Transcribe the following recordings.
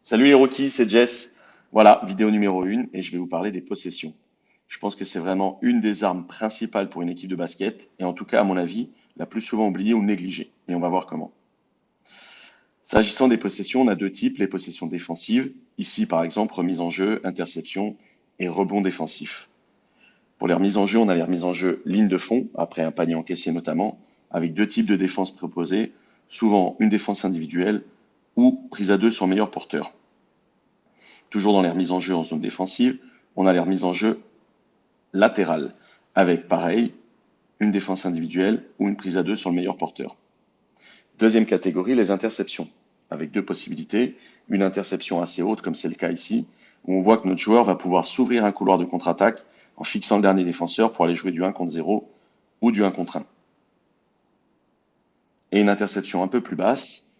Salut les rookies, c'est Jess. Voilà, vidéo numéro 1 et je vais vous parler des possessions. Je pense que c'est vraiment une des armes principales pour une équipe de basket et en tout cas, à mon avis, la plus souvent oubliée ou négligée. Et on va voir comment. S'agissant des possessions, on a deux types, les possessions défensives. Ici, par exemple, remise en jeu, interception et rebond défensif. Pour les remises en jeu, on a les remises en jeu ligne de fond, après un panier encaissé notamment, avec deux types de défense proposées, souvent une défense individuelle ou prise à deux sur meilleur porteur. Toujours dans les remises en jeu en zone défensive, on a les remises en jeu latérales, avec pareil, une défense individuelle ou une prise à deux sur le meilleur porteur. Deuxième catégorie, les interceptions, avec deux possibilités. Une interception assez haute, comme c'est le cas ici, où on voit que notre joueur va pouvoir s'ouvrir un couloir de contre-attaque en fixant le dernier défenseur pour aller jouer du 1 contre 0 ou du 1 contre 1. Et une interception un peu plus basse,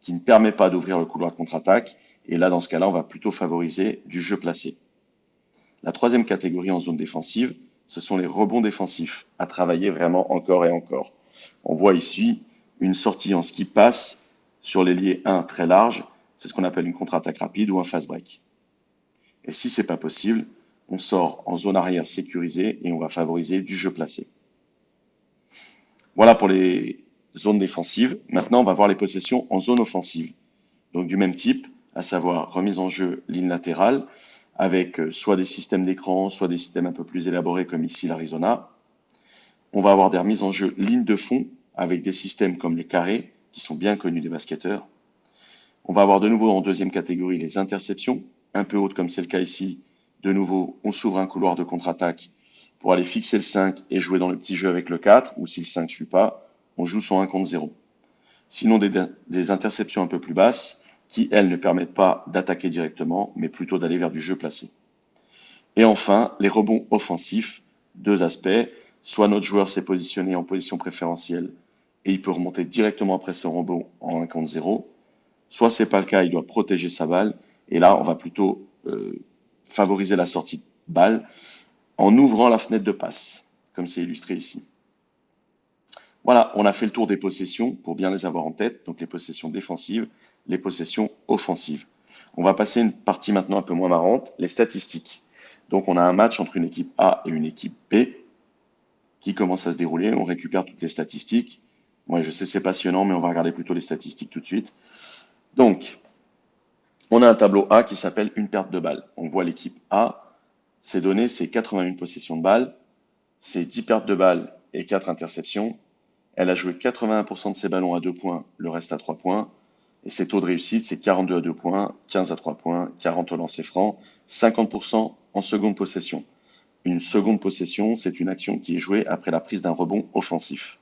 qui ne permet pas d'ouvrir le couloir de contre-attaque, et là, dans ce cas-là, on va plutôt favoriser du jeu placé. La troisième catégorie en zone défensive, ce sont les rebonds défensifs, à travailler vraiment encore et encore. On voit ici une sortie en skip pass sur l'ailier 1 très large, c'est ce qu'on appelle une contre-attaque rapide ou un fast break. Et si c'est pas possible, on sort en zone arrière sécurisée et on va favoriser du jeu placé. Voilà pour les zones défensives. Maintenant, on va voir les possessions en zone offensive. Donc du même type, à savoir remise en jeu ligne latérale, avec soit des systèmes d'écran, soit des systèmes un peu plus élaborés comme ici l'Arizona. On va avoir des remises en jeu ligne de fond, avec des systèmes comme les carrés, qui sont bien connus des basketteurs. On va avoir de nouveau en deuxième catégorie les interceptions, un peu hautes comme c'est le cas ici. De nouveau, on s'ouvre un couloir de contre-attaque pour aller fixer le 5 et jouer dans le petit jeu avec le 4, ou si le 5 ne suit pas, on joue son 1 contre 0. Sinon, des interceptions un peu plus basses, qui, elles, ne permettent pas d'attaquer directement, mais plutôt d'aller vers du jeu placé. Et enfin, les rebonds offensifs, deux aspects. Soit notre joueur s'est positionné en position préférentielle et il peut remonter directement après son rebond en 1 contre 0. Soit c'est pas le cas, il doit protéger sa balle. Et là, on va plutôt favoriser la sortie de balle en ouvrant la fenêtre de passe, comme c'est illustré ici. Voilà, on a fait le tour des possessions pour bien les avoir en tête, donc les possessions défensives, les possessions offensives. On va passer une partie maintenant un peu moins marrante, les statistiques. Donc on a un match entre une équipe A et une équipe B qui commence à se dérouler, on récupère toutes les statistiques. Moi je sais c'est passionnant, mais on va regarder plutôt les statistiques tout de suite. Donc, on a un tableau A qui s'appelle une perte de balle. On voit l'équipe A, ses données c'est 81 possessions de balle, c'est 10 pertes de balle et 4 interceptions. Elle a joué 81% de ses ballons à 2 points, le reste à 3 points. Et ses taux de réussite, c'est 42 à 2 points, 15 à 3 points, 40 au lancer franc, 50% en seconde possession. Une seconde possession, c'est une action qui est jouée après la prise d'un rebond offensif.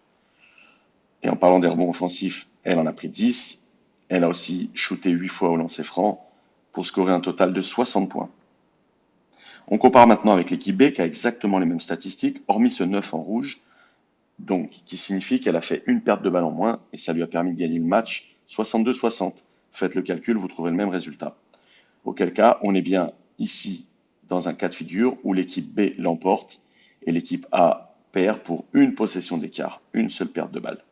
Et en parlant des rebonds offensifs, elle en a pris 10. Elle a aussi shooté 8 fois au lancer franc pour scorer un total de 60 points. On compare maintenant avec l'équipe B qui a exactement les mêmes statistiques, hormis ce 9 en rouge, donc qui signifie qu'elle a fait une perte de balle en moins et ça lui a permis de gagner le match 62-60. Faites le calcul, vous trouverez le même résultat. Auquel cas, on est bien ici dans un cas de figure où l'équipe B l'emporte et l'équipe A perd pour une possession d'écart, une seule perte de balle.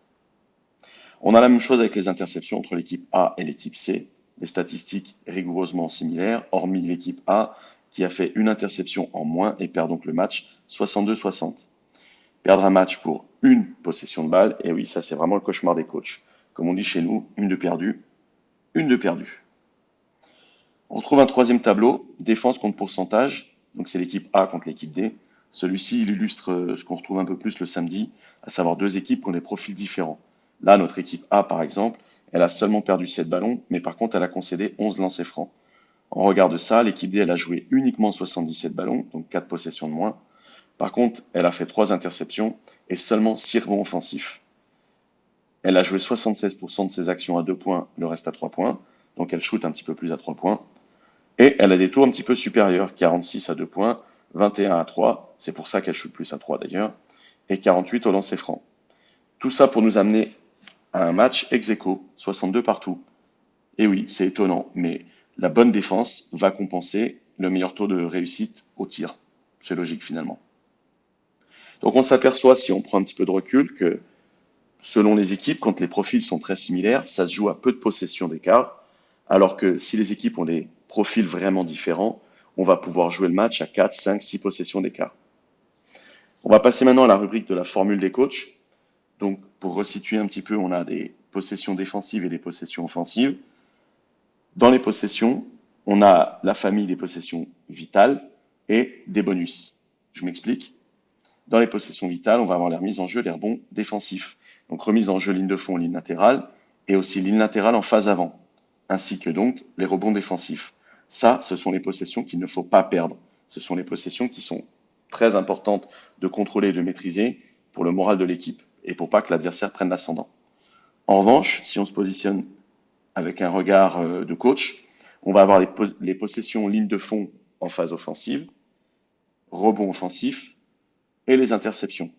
On a la même chose avec les interceptions entre l'équipe A et l'équipe C. Les statistiques rigoureusement similaires, hormis l'équipe A qui a fait une interception en moins et perd donc le match 62-60. Perdre un match pour une possession de balle, et oui, ça c'est vraiment le cauchemar des coachs. Comme on dit chez nous, une de perdue, une de perdue. On retrouve un troisième tableau, défense contre pourcentage, donc c'est l'équipe A contre l'équipe D. Celui-ci, il illustre ce qu'on retrouve un peu plus le samedi, à savoir deux équipes qui ont des profils différents. Là, notre équipe A, par exemple, elle a seulement perdu 7 ballons, mais par contre, elle a concédé 11 lancers francs. En regard de ça, l'équipe D, elle a joué uniquement 77 ballons, donc 4 possessions de moins. Par contre, elle a fait 3 interceptions et seulement 6 rebonds offensifs. Elle a joué 76% de ses actions à 2 points, le reste à 3 points. Donc elle shoot un petit peu plus à 3 points. Et elle a des taux un petit peu supérieurs, 46 à 2 points, 21 à 3, c'est pour ça qu'elle shoot plus à 3 d'ailleurs, et 48 au lancer franc. Tout ça pour nous amener à un match ex aequo, 62 partout. Et oui, c'est étonnant, mais la bonne défense va compenser le meilleur taux de réussite au tir. C'est logique finalement. Donc on s'aperçoit, si on prend un petit peu de recul, que selon les équipes, quand les profils sont très similaires, ça se joue à peu de possession d'écart, Alors que si les équipes ont des profils vraiment différents, on va pouvoir jouer le match à 4, 5, 6 possessions d'écart. On va passer maintenant à la rubrique de la formule des coachs. Donc, pour resituer un petit peu, on a des possessions défensives et des possessions offensives. Dans les possessions, on a la famille des possessions vitales et des bonus. Je m'explique. Dans les possessions vitales, on va avoir la remise en jeu des rebonds défensifs. Donc remise en jeu ligne de fond, ligne latérale, et aussi ligne latérale en phase avant, ainsi que donc les rebonds défensifs. Ça, ce sont les possessions qu'il ne faut pas perdre. Ce sont les possessions qui sont très importantes de contrôler et de maîtriser pour le moral de l'équipe et pour pas que l'adversaire prenne l'ascendant. En revanche, si on se positionne avec un regard de coach, on va avoir les possessions ligne de fond en phase offensive, rebonds offensifs et les interceptions.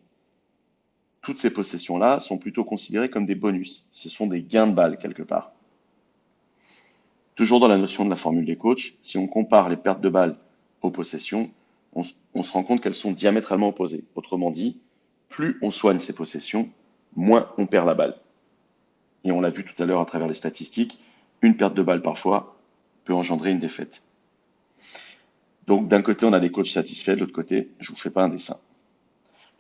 Toutes ces possessions-là sont plutôt considérées comme des bonus. Ce sont des gains de balles quelque part. Toujours dans la notion de la formule des coachs, si on compare les pertes de balles aux possessions, on se rend compte qu'elles sont diamétralement opposées. Autrement dit, plus on soigne ces possessions, moins on perd la balle. Et on l'a vu tout à l'heure à travers les statistiques, une perte de balle parfois peut engendrer une défaite. Donc d'un côté, on a des coachs satisfaits, de l'autre côté, je ne vous fais pas un dessin.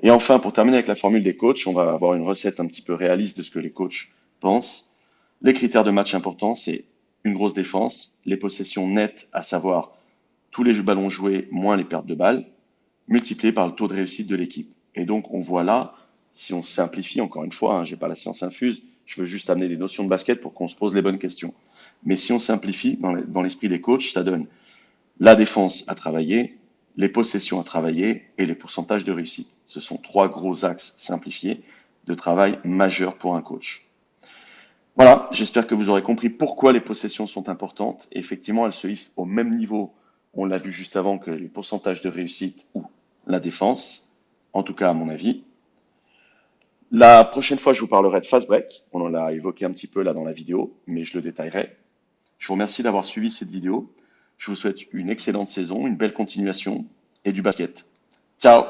Et enfin, pour terminer avec la formule des coachs, on va avoir une recette un petit peu réaliste de ce que les coachs pensent. Les critères de match importants, c'est une grosse défense, les possessions nettes, à savoir tous les ballons joués moins les pertes de balles, multiplié par le taux de réussite de l'équipe. Et donc, on voit là, si on simplifie, encore une fois, je n'ai pas la science infuse, je veux juste amener des notions de basket pour qu'on se pose les bonnes questions. Mais si on simplifie, dans l'esprit des coachs, ça donne la défense à travailler, les possessions à travailler et les pourcentages de réussite. Ce sont trois gros axes simplifiés de travail majeurs pour un coach. Voilà, j'espère que vous aurez compris pourquoi les possessions sont importantes. Et effectivement, elles se hissent au même niveau, on l'a vu juste avant, que les pourcentages de réussite ou la défense, en tout cas à mon avis. La prochaine fois, je vous parlerai de fast break. On en a évoqué un petit peu là dans la vidéo, mais je le détaillerai. Je vous remercie d'avoir suivi cette vidéo. Je vous souhaite une excellente saison, une belle continuation et du basket. Ciao!